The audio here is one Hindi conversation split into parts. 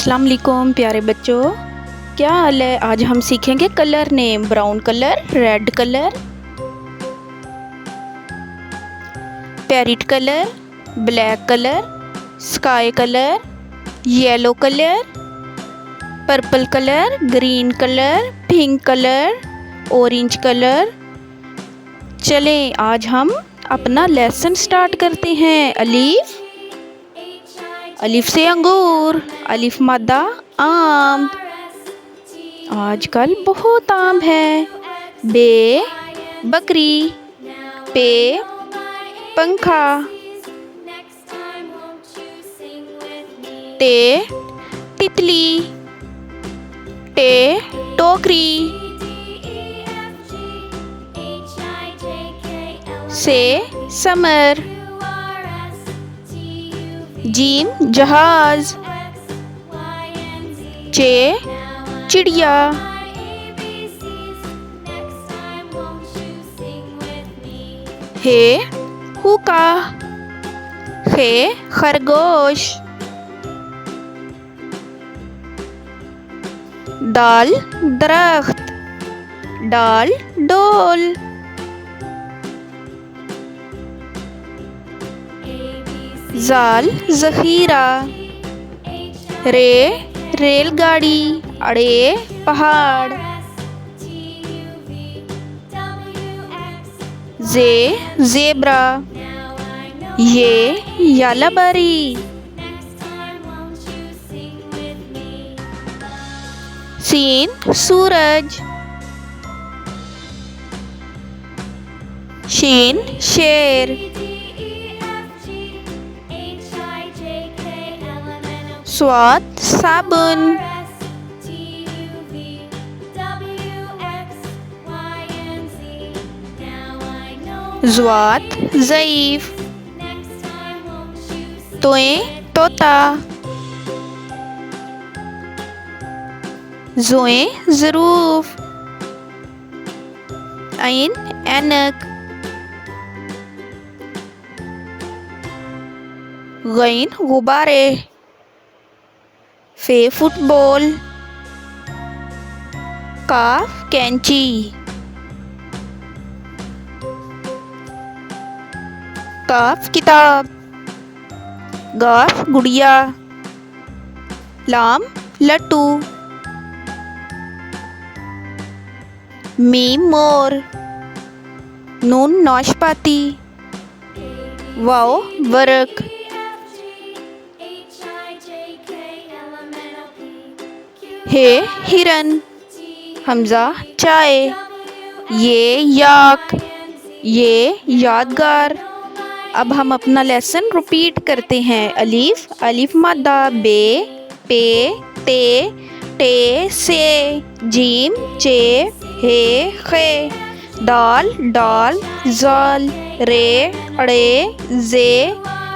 अस्सलाम वालेकुम प्यारे बच्चों, क्या हाल है। आज हम सीखेंगे colour name. Brown colour, red colour, parrot colour, black colour, sky colour, yellow colour, purple colour, green colour, pink colour, orange colour. चलें आज हम अपना लेसन स्टार्ट करते हैं। अलीफ, अलिफ से अंगूर, अलिफ मादा आम। आजकल बहुत आम है। बे बकरी, पे पंखा, टे तितली, टे टोकरी, से समर, जीम जहाज, चे चिड़िया, हे हुक्का, खे खरगोश, दाल दरख्त, डाल डोल, जाल ज़ख़ीरा, रे रेलगाड़ी, अड़े पहाड़, जे ज़ेब्रा, ये यालाबारी, सीन सूरज, शीन शेर, स्वाद साबुन, ज़्वात ज़ईफ़, तोए तोता, ज़ोए ज़रूफ़, ऐन ऐनक, गैन गुब्बारे, फे फुटबॉल, काफ कैंची, काफ किताब, गाफ गुड़िया, लाम लट्टू, मीम मोर, नून नाशपाती, वाओ वर्क, हे हिरन, हमजा चाय, ये याक, ये यादगार। अब हम अपना लेसन रिपीट करते हैं। अलीफ, अलिफ मादा, बे पे ते, टे से, जीम चे, हे खे, दाल डाल जाल, रे अड़े जे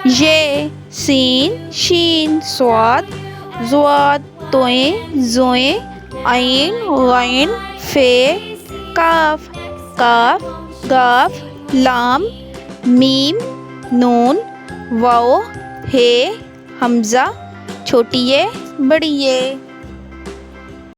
ये, सीन शीन, स्वाद ज़्वाद, तोए ज़ोए, ऐन गैन, फे काफ, काफ गाफ, लाम मीम, नून वाओ, हे हमज़ा, छोटी ये बड़ी ये।